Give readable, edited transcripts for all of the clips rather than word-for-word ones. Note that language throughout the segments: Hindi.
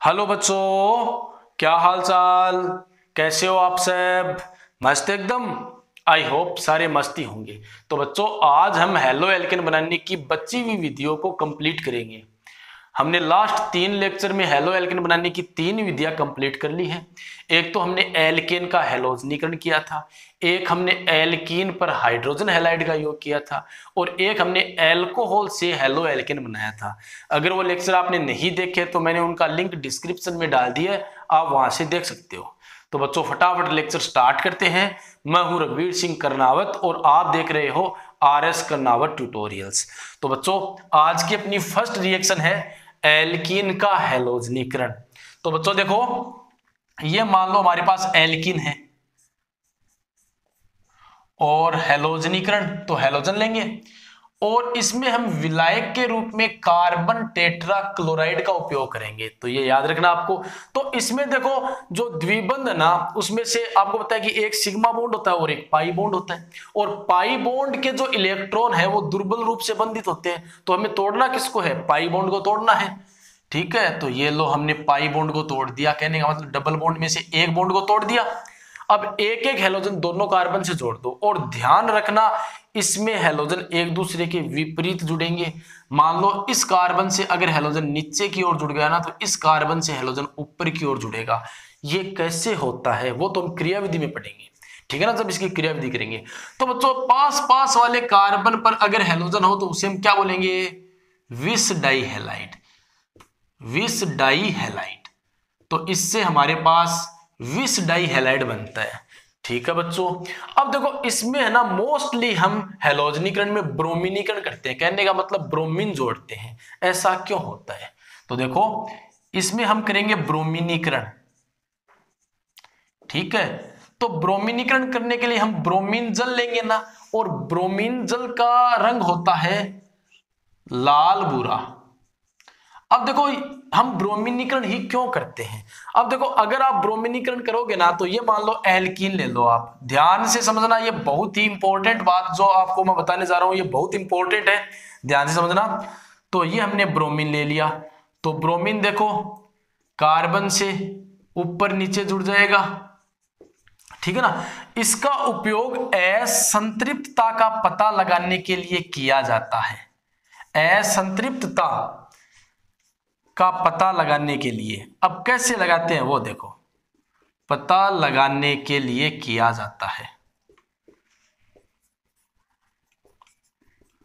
हेलो बच्चों, क्या हाल चाल। कैसे हो आप सब? मस्त एकदम। आई होप सारे मस्ती होंगे। तो बच्चों, आज हम हेलो एल्केन बनाने की बची हुई विधियों को कंप्लीट करेंगे। हमने लास्ट 3 लेक्चर में हेलो एल्केन बनाने की 3 विधियां कंप्लीट कर ली हैं। एक तो हमने एल्केन का हेलोजनीकरण किया था, एक हमने एल्कीन पर हाइड्रोजन हैलाइड का योग किया था, और एक हमने एल्कोहल से हेलो एल्केन बनाया था। अगर वो लेक्चर आपने नहीं देखे तो मैंने उनका लिंक डिस्क्रिप्शन में डाल दिया है, आप वहां से देख सकते हो। तो बच्चों, फटाफट लेक्चर स्टार्ट करते हैं। मैं हूं रघुवीर सिंह करनावत और आप देख रहे हो RS करनावत ट्यूटोरियल्स। तो बच्चों, आज की अपनी फर्स्ट रिएक्शन है एल्कीन का हेलोजनीकरण। तो बच्चों देखो, ये मान लो हमारे पास एल्कीन है और हेलोजनीकरण, तो हेलोजन लेंगे और इसमें हम विलायक के रूप में कार्बन टेट्रा क्लोराइड का उपयोग करेंगे। तो ये याद रखना आपको। तो इसमें देखो, जो द्विबंध है ना, उसमें से आपको पता है कि एक सिग्मा बॉन्ड होता है और एक पाई बॉन्ड होता है, और पाई बॉन्ड के जो इलेक्ट्रॉन है वो दुर्बल रूप से बंधित होते हैं। तो हमें तोड़ना किसको है? पाई बॉन्ड को तोड़ना है। ठीक है, तो ये लो, हमने पाई बॉन्ड को तोड़ दिया। कहने का मतलब डबल बॉन्ड में से एक बॉन्ड को तोड़ दिया। अब एक एक हेलोजन दोनों कार्बन से जोड़ दो, और ध्यान रखना इसमें हेलोजन एक दूसरे के विपरीत जुड़ेंगे। मान लो इस कार्बन से अगर हेलोजन नीचे की ओर जुड़ गया ना, तो इस कार्बन से हेलोजन ऊपर की ओर जुड़ेगा। ये कैसे होता है वो तो हम क्रियाविधि में पढ़ेंगे, ठीक है ना, जब इसकी क्रियाविधि करेंगे। तो बच्चों, पास पास वाले कार्बन पर अगर हेलोजन हो तो उसे हम क्या बोलेंगे? विस डाई हैलाइड। विस डाई हैलाइड। तो इससे हमारे पास विस डाई हैलाइड बनता है। ठीक है बच्चों, अब देखो इसमें है ना, मोस्टली हम हेलोजनीकरण में ब्रोमीनीकरण करते हैं। कहने का मतलब ब्रोमीन जोड़ते हैं। ऐसा क्यों होता है? तो देखो, इसमें हम करेंगे ब्रोमीनीकरण। ठीक है, तो ब्रोमीनीकरण करने के लिए हम ब्रोमीन जल लेंगे ना, और ब्रोमीन जल का रंग होता है लाल भूरा। अब देखो, हम ब्रोमीनीकरण ही क्यों करते हैं? अब देखो, अगर आप ब्रोमीनीकरण करोगे ना, तो ये मान लो एल्कीन ले लो। आप ध्यान से समझना, ये बहुत ही इंपॉर्टेंट बात जो आपको मैं बताने जा रहा हूं, ये बहुत इंपॉर्टेंट है, ध्यान से समझना। तो ये हमने ब्रोमीन ले लिया, तो ब्रोमीन देखो कार्बन से ऊपर नीचे जुड़ जाएगा। ठीक है ना, इसका उपयोग असंतृप्तता का पता लगाने के लिए किया जाता है। असंतृप्तता का पता लगाने के लिए। अब कैसे लगाते हैं वो देखो, पता लगाने के लिए किया जाता है,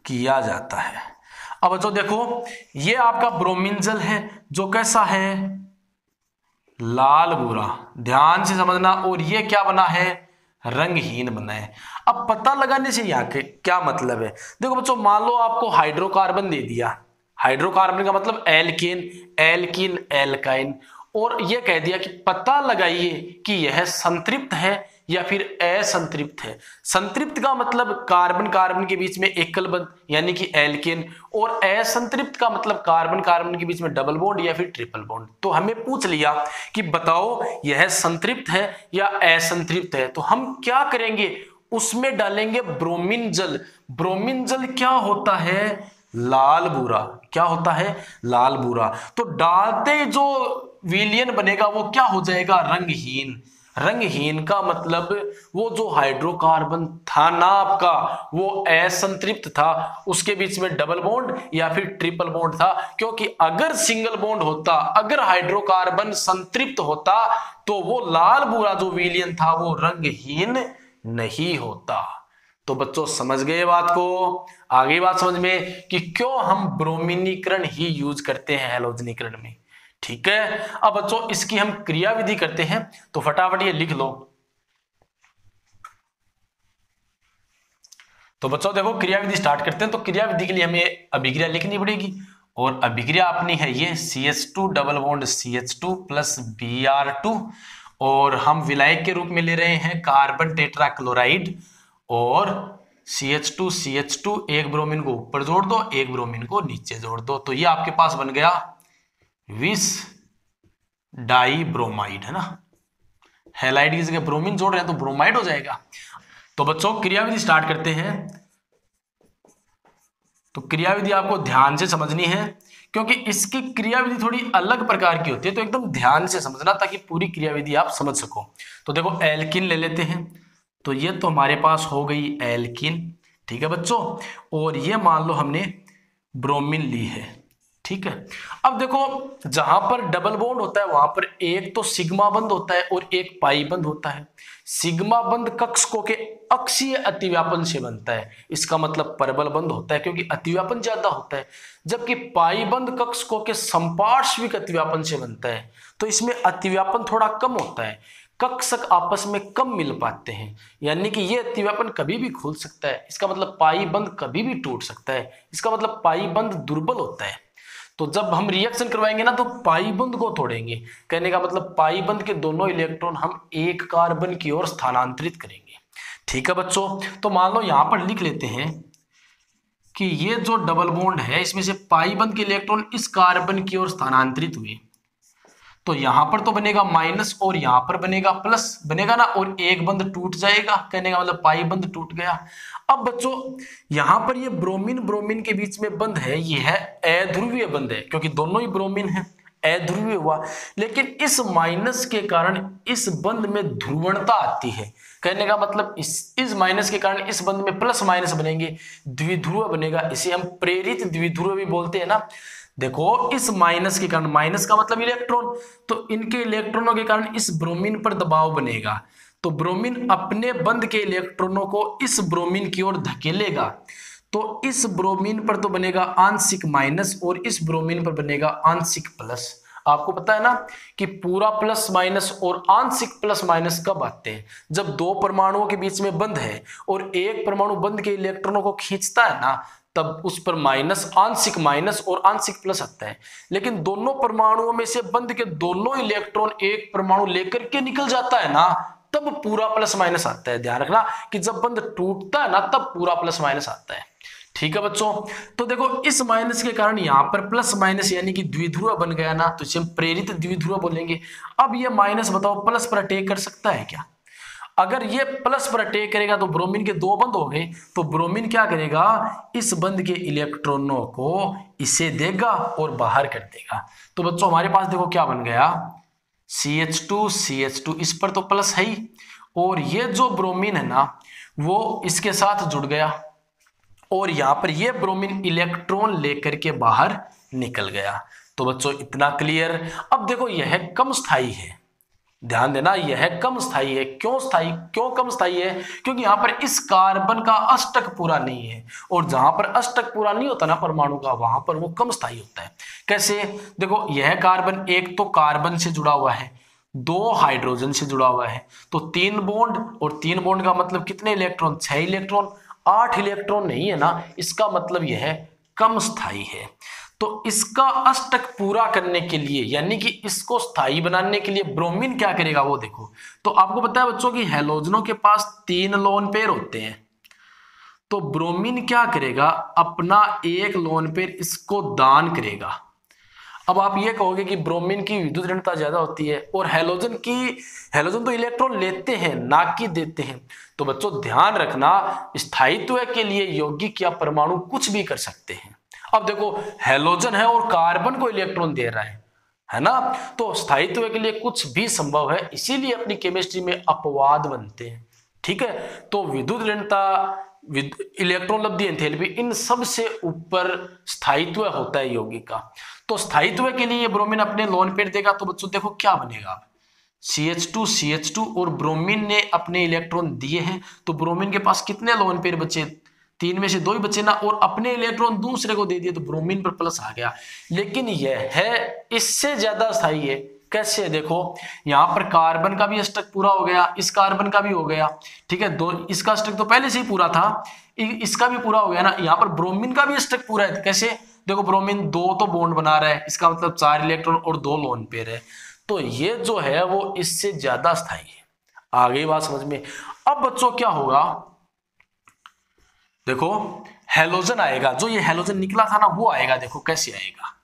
किया जाता है। अब जो देखो, ये आपका ब्रोमीन जल है जो कैसा है? लाल भूरा। ध्यान से समझना। और ये क्या बना है? रंगहीन बना है। अब पता लगाने से यहाँ के क्या मतलब है? देखो बच्चों, मान लो आपको हाइड्रोकार्बन दे दिया। हाइड्रोकार्बन का मतलब एल्केन, एल्कीन, एल्काइन, और यह कह दिया कि पता लगाइए कि यह संतृप्त है या फिर असंतृप्त है। संतृप्त का मतलब कार्बन कार्बन के बीच में एकल बंध यानी कि एल्केन, और असंतृप्त का मतलब कार्बन कार्बन के बीच में डबल बॉन्ड या फिर ट्रिपल बॉन्ड। तो हमें पूछ लिया कि बताओ यह संतृप्त है या असंतृप्त है, तो हम क्या करेंगे? उसमें डालेंगे ब्रोमीन जल। ब्रोमीन जल क्या होता है? लाल भूरा। क्या होता है? लाल भूरा। तो डालते जो विलयन बनेगा वो क्या हो जाएगा? रंगहीन। रंगहीन का मतलब वो जो हाइड्रोकार्बन था ना आपका, वो असंतृप्त था, उसके बीच में डबल बॉन्ड या फिर ट्रिपल बॉन्ड था। क्योंकि अगर सिंगल बॉन्ड होता, अगर हाइड्रोकार्बन संतृप्त होता, तो वो लाल भूरा जो विलयन था वो रंगहीन नहीं होता। तो बच्चों, समझ गए बात को? आगे बात समझ में कि क्यों हम ब्रोमीनीकरण ही यूज करते हैं हेलोजनीकरण में। ठीक है, अब बच्चों इसकी हम क्रियाविधि करते हैं, तो फटाफट ये लिख लो। तो बच्चों देखो, क्रियाविधि स्टार्ट करते हैं। तो क्रियाविधि के लिए हमें अभिक्रिया लिखनी पड़ेगी, और अभिक्रिया अपनी है ये CH2 double bond CH2 plus Br2, और हम विलायक के रूप में ले रहे हैं कार्बन टेट्रा क्लोराइड, और CH2 CH2, एक ब्रोमीन को ऊपर जोड़ दो, एक ब्रोमीन को नीचे जोड़ दो। तो ये आपके पास बन गया विस डाई ब्रोमाइड, है ना। हैलाइड की जगह ब्रोमीन जोड़ रहे हैं तो ब्रोमाइड हो जाएगा। तो बच्चों क्रियाविधि स्टार्ट करते हैं। तो क्रियाविधि आपको ध्यान से समझनी है क्योंकि इसकी क्रियाविधि थोड़ी अलग प्रकार की होती है, तो एकदम ध्यान से समझना ताकि पूरी क्रियाविधि आप समझ सको। तो देखो एल्किन ले लेते हैं, तो ये तो हमारे पास हो गई एल्किन, ठीक है बच्चों, और ये मान लो हमने ब्रोमीन ली है, ठीक है। अब देखो जहां पर डबल बॉन्ड होता है वहां पर एक तो सिग्मा बंध होता है और एक पाई बंध होता है। सिग्मा बंध कक्षकों के अक्षीय अतिव्यापन से बनता है, इसका मतलब परबल बंध होता है क्योंकि अतिव्यापन ज्यादा होता है, जबकि पाई बंध कक्षकों के संपार्श्विक अतिव्यापन से बनता है, तो इसमें अतिव्यापन थोड़ा कम होता है, कक्षक आपस में कम मिल पाते हैं, यानी कि ये अतिव्यापन कभी भी खुल सकता है, इसका मतलब पाई बंध कभी भी टूट सकता है, इसका मतलब पाई बंध दुर्बल होता है। तो जब हम रिएक्शन करवाएंगे ना तो पाई बंध को तोड़ेंगे, कहने का मतलब पाई बंध के दोनों इलेक्ट्रॉन हम एक कार्बन की ओर स्थानांतरित करेंगे, ठीक है बच्चों। तो मान लो यहां पर लिख लेते हैं कि ये जो डबल बॉन्ड है इसमें से पाई बंध के इलेक्ट्रॉन इस कार्बन की ओर स्थानांतरित हुए, तो यहां पर तो बनेगा माइनस और यहां पर बनेगा प्लस बनेगा ना, और एक बंध टूट जाएगा, कहने का मतलब पाई बंध टूट गया। अब बच्चों यहां पर ये ब्रोमीन ब्रोमीन के बीच में बंध है, ये है अध्रुवीय बंध है क्योंकि दोनों ही ब्रोमीन है, अध्रुवीय हुआ, लेकिन इस माइनस के कारण इस बंध में ध्रुवणता आती है, कहने का मतलब इस माइनस के कारण इस बंध में प्लस माइनस बनेंगे, द्विध्रुव बनेगा, इसे हम प्रेरित द्विध्रुव भी बोलते हैं ना। देखो इस माइनस के कारण, माइनस का मतलब इलेक्ट्रॉन, तो इनके इलेक्ट्रॉनों के कारण इस ब्रोमीन पर दबाव बनेगा, तो ब्रोमीन अपने बंध के इलेक्ट्रॉनों को इस ब्रोमीन की ओर धकेलेगा, तो इस ब्रोमीन पर तो बनेगा आंशिक माइनस और इस ब्रोमीन पर बनेगा आंशिक प्लस। आपको पता है ना कि पूरा प्लस माइनस और आंशिक प्लस माइनस कब आते हैं, जब दो परमाणुओं के बीच में बंध है और एक परमाणु बंध के इलेक्ट्रॉनों को खींचता है ना, तब उस पर माइनस, आंशिक माइनस और आंशिक प्लस आता है। लेकिन दोनों परमाणुओं में से बंध के दोनों इलेक्ट्रॉन एक परमाणु लेकर के निकल जाता है ना, तब पूरा प्लस माइनस आता है। ध्यान रखना कि जब बंध टूटता है ना तब पूरा प्लस माइनस आता है, ठीक है बच्चों। तो देखो इस माइनस के कारण यहां पर प्लस माइनस यानी कि द्विध्रुव बन गया ना, तो इसे हम प्रेरित द्विध्रुव बोलेंगे। अब ये माइनस बताओ प्लस पर अटैक कर सकता है क्या? अगर ये प्लस पर अटैक करेगा तो ब्रोमीन के दो बंध हो गए, तो ब्रोमीन क्या करेगा, इस बंध के इलेक्ट्रॉनों को इसे देगा और बाहर कर देगा। तो बच्चों हमारे पास देखो क्या बन गया, CH2 इस पर तो प्लस है ही, और ये जो ब्रोमीन है ना वो इसके साथ जुड़ गया, और यहां पर ये ब्रोमीन इलेक्ट्रॉन लेकर के बाहर निकल गया। तो बच्चों इतना क्लियर। अब देखो यह कम स्थायी है, ध्यान देना यह कम स्थायी है। क्यों कम स्थायी है? क्योंकि यहां पर इस कार्बन का अष्टक पूरा नहीं है, और जहां पर अष्टक पूरा नहीं होता ना परमाणु का, वहां पर वो कम स्थायी होता है। कैसे? देखो यह कार्बन एक तो कार्बन से जुड़ा हुआ है, दो हाइड्रोजन से जुड़ा हुआ है, तो 3 बॉन्ड, और 3 बॉन्ड का मतलब कितने इलेक्ट्रॉन, 6 इलेक्ट्रॉन, 8 इलेक्ट्रॉन नहीं है ना, इसका मतलब यह कम स्थायी है। तो इसका अष्टक पूरा करने के लिए यानी कि इसको स्थायी बनाने के लिए ब्रोमीन क्या करेगा वो देखो। तो आपको पता है बच्चों कि हैलोजनों के पास 3 लोन पेयर होते हैं, तो ब्रोमीन क्या करेगा, अपना एक लोन पेयर इसको दान करेगा। अब आप ये कहोगे कि ब्रोमीन की विद्युत ऋणता ज्यादा होती है और हैलोजन तो इलेक्ट्रॉन लेते हैं ना कि देते हैं। तो बच्चों ध्यान रखना, स्थायित्व के लिए यौगिक या परमाणु कुछ भी कर सकते हैं। अब देखो हैलोजन है और कार्बन को इलेक्ट्रॉन दे रहा है ना, तो स्थायित्व के लिए कुछ भी संभव है, इसीलिए अपनी केमिस्ट्री में अपवाद बनते हैं, ठीक है। तो विद्युत ऋणता, इलेक्ट्रॉन लब्धि, एंथैल्पी, इन सब से ऊपर स्थायित्व होता है यौगिक का। तो स्थायित्व के लिए ब्रोमीन अपने लोन पेयर देगा, तो बच्चों देखो क्या बनेगा, CH2 और ब्रोमीन ने अपने इलेक्ट्रॉन दिए हैं, तो ब्रोमीन के पास कितने लोन पेयर बचे, 3 में से 2 ही बचे ना, और अपने इलेक्ट्रॉन दूसरे को दे दिए तो ब्रोमीन पर प्लस आ गया। लेकिन यह है इससे ज्यादा स्थायी है। कैसे? देखो यहां पर कार्बन का भी अष्टक पूरा हो गया, इस कार्बन का भी हो गया, ठीक है, दो इसका अष्टक तो पहले से ही पूरा था, इसका भी पूरा हो गया ना। यहां पर ब्रोमीन का भी अष्टक पूरा है। कैसे? देखो ब्रोमीन 2 तो बॉन्ड बना रहा है, इसका मतलब 4 इलेक्ट्रॉन और 2 लोन पेयर है, तो ये जो है वो इससे ज्यादा स्थायी है। आ गई बात समझ में? अब बच्चों क्या होगा, देखो हैलोजन आएगा, जो ये हैलोजन निकला था ना वो आएगा। देखो कैसे आएगा,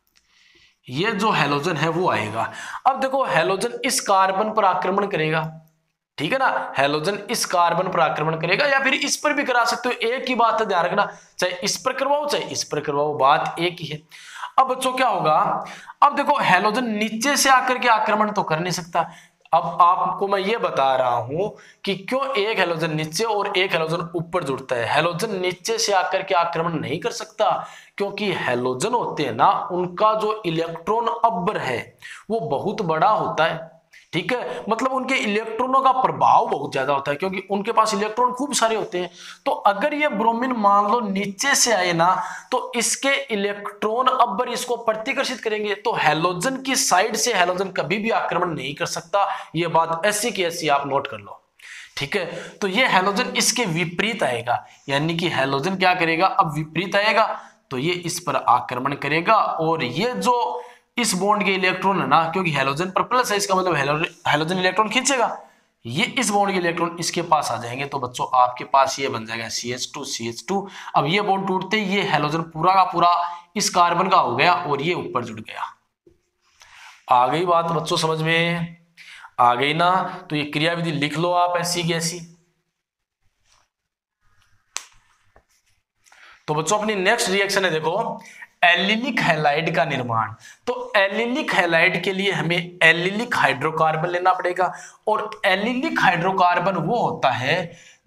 ये जो हैलोजन है वो आएगा। अब देखो हैलोजन इस कार्बन पर आक्रमण करेगा, ठीक है ना, हैलोजन इस कार्बन पर आक्रमण करेगा, या फिर इस पर भी करा सकते हो, एक ही बात है, ध्यान रखना, चाहे इस पर करवाओ चाहे इस पर करवाओ, बात एक ही है। अब बच्चों क्या होगा, अब देखो हैलोजन नीचे से आकर के आक्रमण तो कर नहीं सकता। अब आपको मैं ये बता रहा हूं कि क्यों एक हैलोजन नीचे और एक हैलोजन ऊपर जुड़ता है। हैलोजन नीचे से आकर के आक्रमण नहीं कर सकता क्योंकि हैलोजन होते हैं ना, उनका जो इलेक्ट्रॉन अब्बर है वो बहुत बड़ा होता है, ठीक है, मतलब उनके इलेक्ट्रॉनों का प्रभाव बहुत ज्यादा होता है क्योंकि उनके पास इलेक्ट्रॉन खूब सारे होते हैं। तो अगर ये ब्रोमीन मान लो नीचे से आए ना, तो इसके इलेक्ट्रॉन अब्बर इसको प्रतिकर्षित करेंगे, तो हैलोजन की साइड से हैलोजन कभी भी आक्रमण नहीं कर सकता। ये बात ऐसी की ऐसी आप नोट कर लो, ठीक है। तो ये हैलोजन इसके विपरीत आएगा, यानी कि हैलोजन क्या करेगा, अब विपरीत आएगा तो ये इस पर आक्रमण करेगा, और ये जो इस बॉन्ड के इलेक्ट्रॉन है ना, क्योंकि हैलोजन पर प्लस है, इसका मतलब हैलोजन इलेक्ट्रॉन खींचेगा, ये इस बॉन्ड के इलेक्ट्रॉन इसके पास आ जाएंगे। तो बच्चों आपके पास ये बन जाएगा CH2 CH2। अब ये बॉन्ड टूटते ही ये हैलोजन पूरा का पूरा इस कार्बन का हो गया और ये ऊपर जुड़ गया। आ गई बात बच्चों समझ में, आ गई ना? तो ये क्रियाविधि लिख लो आप ऐसी की ऐसी। तो बच्चों अपनी नेक्स्ट रिएक्शन है, देखो एलिलिक हैलाइड का निर्माण। तो एलिलिक हैलाइड के लिए हमें एलिलिक हाइड्रोकार्बन लेना पड़ेगा, और एलिलिक हाइड्रोकार्बन वो होता है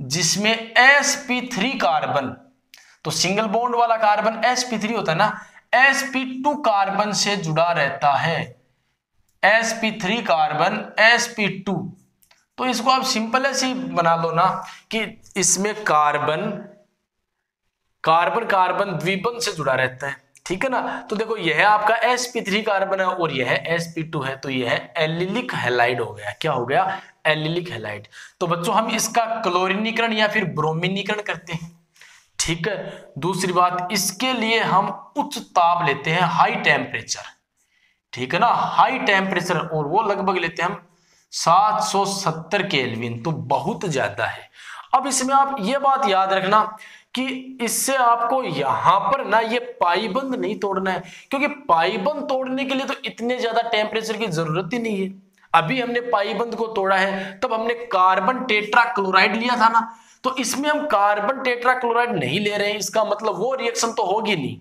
जिसमें sp3 कार्बन, तो सिंगल बॉन्ड वाला कार्बन sp3 होता है ना, sp2 कार्बन से जुड़ा रहता है, sp3 कार्बन sp2। तो इसको आप सिंपल ऐसे ही बना लो ना कि इसमें कार्बन कार्बन कार्बन द्विबंध से जुड़ा रहता है, ठीक है ना। तो देखो यह आपका sp3 कार्बन है और यह sp2 है, तो यह एलिलिक हैलाइड हो गया। क्या हो गया? Allylic halide. तो बच्चों हम इसका क्लोरीनीकरण या फिर ब्रोमीनीकरण करते हैं, ठीक है। दूसरी बात, इसके लिए हम उच्च ताप लेते हैं, हाई टेम्परेचर, ठीक है ना, हाई टेम्परेचर, और वो लगभग लेते हैं हम 770 केल्विन, तो बहुत ज्यादा है। अब इसमें आप ये बात याद रखना कि इससे आपको यहां पर ना ये पाइबंद नहीं तोड़ना है, क्योंकि पाइबंद तोड़ने के लिए तो इतने ज्यादा टेम्परेचर की जरूरत ही नहीं है। अभी हमने पाइबंद को तोड़ा है, तब हमने कार्बन टेट्रा क्लोराइड लिया था ना, तो इसमें हम कार्बन टेट्रा क्लोराइड नहीं ले रहे हैं, इसका मतलब वो रिएक्शन तो होगी नहीं,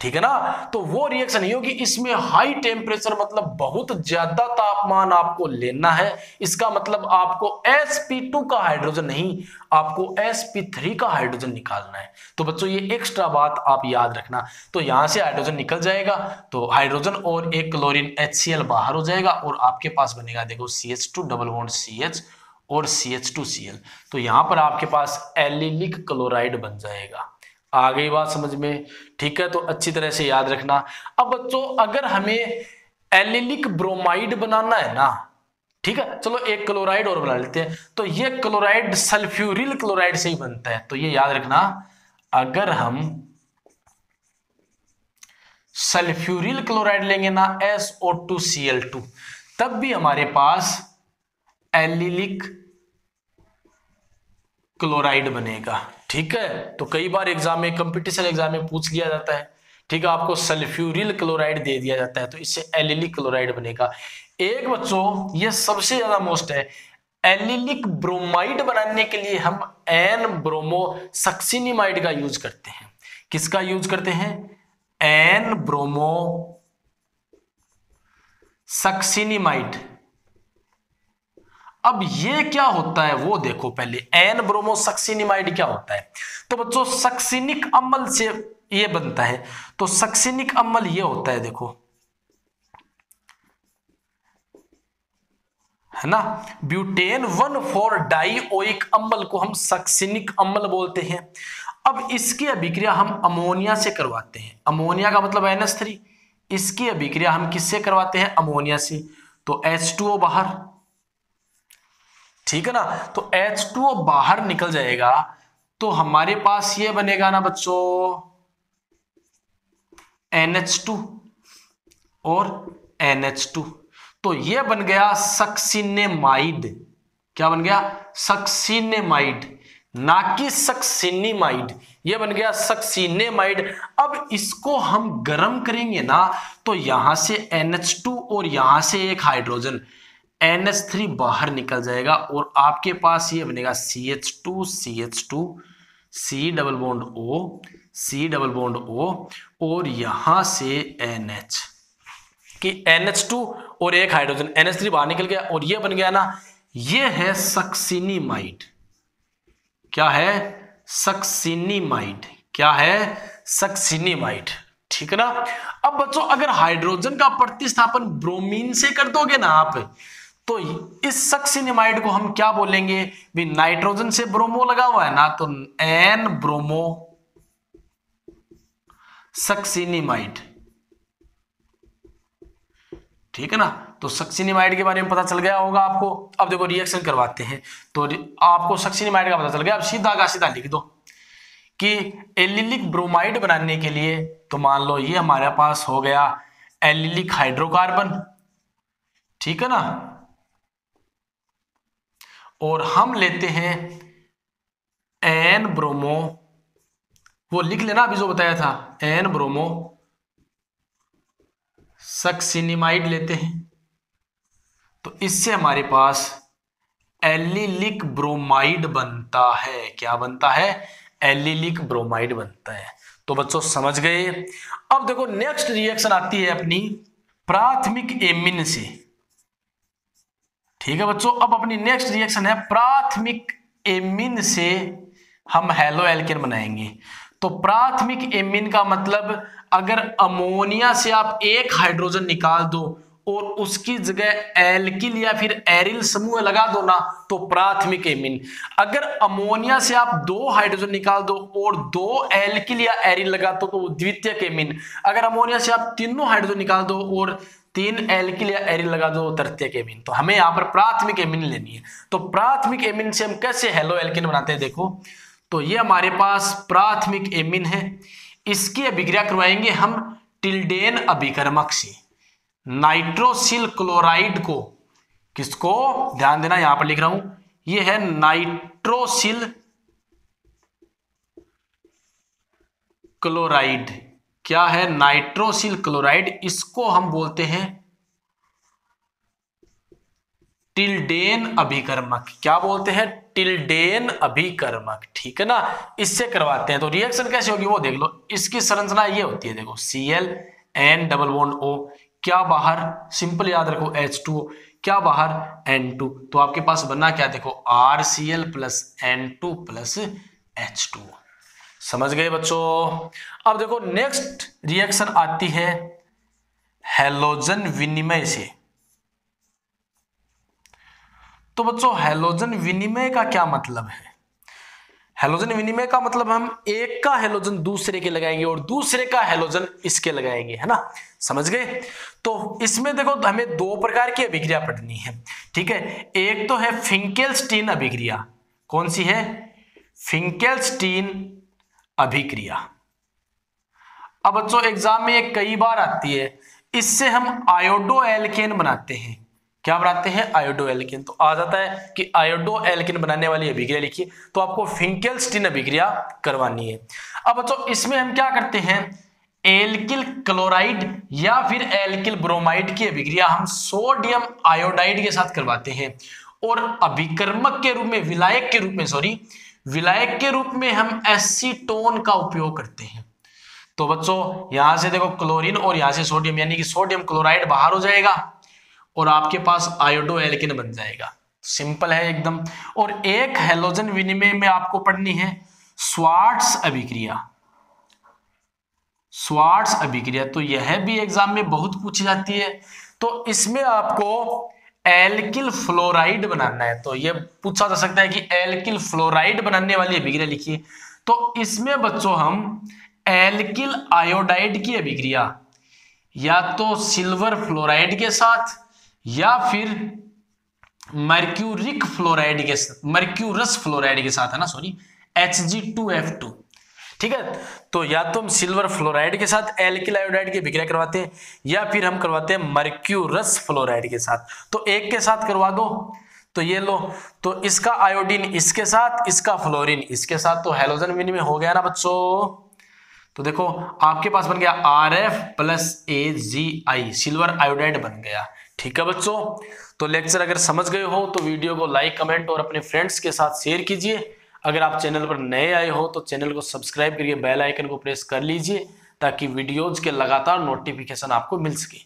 ठीक है ना। तो वो रिएक्शन नहीं होगी, इसमें हाई टेम्परेचर मतलब बहुत ज्यादा तापमान आपको लेना है। इसका मतलब आपको sp2 का हाइड्रोजन नहीं, आपको sp3 का हाइड्रोजन निकालना है। तो बच्चों ये एक्स्ट्रा बात आप याद रखना। तो यहां से हाइड्रोजन निकल जाएगा, तो हाइड्रोजन और एक क्लोरीन HCl बाहर हो जाएगा, और आपके पास बनेगा देखो CH2 डबल बॉन्ड CH और CH2Cl। तो यहां पर आपके पास एलिलिक क्लोराइड बन जाएगा। आ गई बात समझ में, ठीक है। तो अच्छी तरह से याद रखना। अब बच्चों अगर हमें एलिलिक ब्रोमाइड बनाना है ना, ठीक है, चलो एक क्लोराइड और बना लेते हैं। तो ये क्लोराइड सल्फ्यूरिल क्लोराइड से ही बनता है, तो ये याद रखना, अगर हम सल्फ्यूरिल क्लोराइड लेंगे ना SO2Cl2, तब भी हमारे पास एलिलिक क्लोराइड बनेगा, ठीक है। तो कई बार एग्जाम में, कंपटीशन एग्जाम में पूछ लिया जाता है, ठीक है, आपको सल्फ्यूरिल क्लोराइड दे दिया जाता है, तो इससे एलिलिक क्लोराइड बनेगा। एक बच्चों ये सबसे ज्यादा मोस्ट है, एलिलिक ब्रोमाइड बनाने के लिए हम एन ब्रोमो सक्सिनिमाइड का यूज करते हैं। किसका यूज करते हैं? N bromo succinimide. अब ये क्या होता है वो देखो पहले, एन ब्रोमो सक्सिनिमाइड क्या होता है? तो बच्चों सक्सिनिक अम्ल से ये बनता है। तो सक्सिनिक अम्ल ये होता है, देखो, है ना, ब्यूटेन 1,4 डाइओइक अम्ल को हम सक्सिनिक अम्ल बोलते हैं। अब इसकी अभिक्रिया हम अमोनिया से करवाते हैं, अमोनिया का मतलब NH3। इसकी अभिक्रिया हम किससे करवाते हैं? अमोनिया से। तो H2O बाहर, ठीक है ना, तो H2O बाहर निकल जाएगा, तो हमारे पास ये बनेगा ना बच्चों NH2 और NH2। तो ये बन गया सक्सिनेमाइड। क्या बन गया? सक्सिनेमाइड, ना कि सक्सिनिमाइड। ये बन गया सक्सिनेमाइड। अब इसको हम गर्म करेंगे ना, तो यहां से NH2 और यहां से एक हाइड्रोजन NH3 बाहर निकल जाएगा, और आपके पास ये बनेगा CH2 CH2 C double bond O C double bond O और यहां से NH कि NH2 और एक हाइड्रोजन NH3 बाहर निकल गया और ये बन गया ना, ये है सक्सिनिमाइड। क्या है? सक्सिनिमाइड। क्या है? सक्सिनिमाइड। ठीक है ना। अब बच्चों अगर हाइड्रोजन का प्रतिस्थापन ब्रोमीन से कर दोगे ना आप, तो इस सक्सिनिमाइड को हम क्या बोलेंगे भी? नाइट्रोजन से ब्रोमो लगा हुआ है ना, तो एन ब्रोमो सक्सिनिमाइड। ठीक है ना। तो सक्सिनिमाइड के बारे में पता चल गया होगा आपको। अब देखो रिएक्शन करवाते हैं तो आपको सक्सिनिमाइड का पता चल गया। अब सीधा का सीधा लिख दो कि एलिलिक ब्रोमाइड बनाने के लिए, तो मान लो ये हमारे पास हो गया एलिलिक हाइड्रोकार्बन। ठीक है ना। और हम लेते हैं एन ब्रोमो, वो लिख लेना अभी जो बताया था, एन ब्रोमो सक्सिनिमाइड लेते हैं। तो इससे हमारे पास एलिलिक ब्रोमाइड बनता है। क्या बनता है? एलिलिक ब्रोमाइड बनता है। तो बच्चों समझ गए। अब देखो नेक्स्ट रिएक्शन आती है अपनी प्राथमिक एमिन से। ठीक है बच्चों। अब अपनी नेक्स्ट रिएक्शन है प्राथमिक एमिन से हम हेलो एल्केन बनाएंगे। तो प्राथमिक एमिन का मतलब अगर अमोनिया से आप एक हाइड्रोजन निकाल दो और उसकी जगह एल्किल या फिर एरिल समूह लगा दो ना, तो प्राथमिक एमिन। अगर अमोनिया से आप दो हाइड्रोजन निकाल दो और दो एल्किल या एरिल लगा दो तो द्वितीयक एमिन। अगर अमोनिया से आप तीनों हाइड्रोजन निकाल दो और तीन एल्किल या एरिल लगा दो तृतीयक एमिन। तो हमें यहाँ पर प्राथमिक एमिन लेनी है। तो प्राथमिक एमिन से हम कैसे हेलो एल्केन बनाते हैं देखो। तो ये हमारे पास प्राथमिक एमिन है, इसकी अभिक्रिया करवाएंगे हम टिल्डेन अभिकर्मक से। नाइट्रोसिल क्लोराइड को, किसको? ध्यान देना यहां पर लिख रहा हूं, ये है नाइट्रोसिल क्लोराइड। क्या है? Nitrosyl chloride. इसको हम बोलते हैं टिल्डेन अभिकर्मक। क्या बोलते हैं? टिल्डेन अभिकर्मक। ठीक है ना। इससे करवाते हैं। तो रिएक्शन कैसे होगी वो देख लो। इसकी संरचना ये होती है देखो, Cl N double bond O, क्या बाहर? सिंपल याद रखो H2O, क्या बाहर? N2। तो आपके पास बनना क्या देखो, RCl plus N2 plus H2O। समझ गए बच्चों। अब देखो नेक्स्ट रिएक्शन आती है हैलोजन विनिमय से। तो बच्चों हैलोजन विनिमय का क्या मतलब है? हैलोजन विनिमय का मतलब हम एक का हैलोजन दूसरे के लगाएंगे और दूसरे का हैलोजन इसके लगाएंगे, है ना। समझ गए। तो इसमें देखो हमें दो प्रकार की अभिक्रिया पढ़नी है। ठीक है। एक तो है फिंकेल्स्टीन अभिक्रिया। कौन सी है? फिंकेल्स्टीन अभिक्रिया। अब बच्चों एग्जाम में ये कई बार आती है। इससे हम आयोडो एल्केन बनाते हैं। क्या बनाते हैं? Iodo alkane. तो आ जाता है कि आयोडो एल्केन बनाने वाली अभिक्रिया लिखिए। तो आपको फिंकेल्स्टीन अभिक्रिया करवानी है। अब बच्चों इसमें हम क्या करते हैं, एल्किल क्लोराइड या फिर एल्किल ब्रोमाइड की अभिक्रिया हम सोडियम आयोडाइड के साथ करवाते हैं और अभिकर्मक के रूप में, विलायक के रूप में, विलायक के रूप में हम एसीटोन का उपयोग करते हैं। तो बच्चों यहां से देखो क्लोरीन और यहां से सोडियम, यानी कि सोडियम क्लोराइड बाहर हो जाएगा और आपके पास आयोडो एल्केन बन जाएगा। सिंपल है एकदम। और एक हैलोजन विनिमय में आपको पढ़नी है स्वार्ट्स अभिक्रिया। स्वार्ट्स अभिक्रिया तो यह भी एग्जाम में बहुत पूछी जाती है। तो इसमें आपको एल्किल फ्लोराइड बनाना है। तो यह पूछा जा सकता है कि एल्किल फ्लोराइड बनाने वाली अभिक्रिया लिखिए। तो इसमें बच्चों हम एल्किल आयोडाइड की अभिक्रिया या तो सिल्वर फ्लोराइड के साथ या फिर मर्क्यूरिक फ्लोराइड के साथ, मर्क्यूरस फ्लोराइड के साथ, है ना, सॉरी, Hg2F2। ठीक है। तो या तो हम सिल्वर फ्लोराइड के साथ एल्किल आयोडाइड की अभिक्रिया करवाते हैं या फिर हम करवाते हैं मर्क्यूरस फ्लोराइड के साथ। तो एक के साथ करवा दो। तो ये लो, तो इसका आयोडीन इसके साथ, इसका फ्लोरीन इसके साथ, तो हैलोजन विनिमय हो गया ना बच्चों। तो देखो आपके पास बन गया Rf plus AgI, silver iodide बन गया। ठीक है बच्चों। तो लेक्चर अगर समझ गए हो तो वीडियो को लाइक, कमेंट और अपने फ्रेंड्स के साथ शेयर कीजिए। अगर आप चैनल पर नए आए हो तो चैनल को सब्सक्राइब करिए, बेल आइकन को प्रेस कर लीजिए ताकि वीडियोज के लगातार नोटिफिकेशन आपको मिल सके।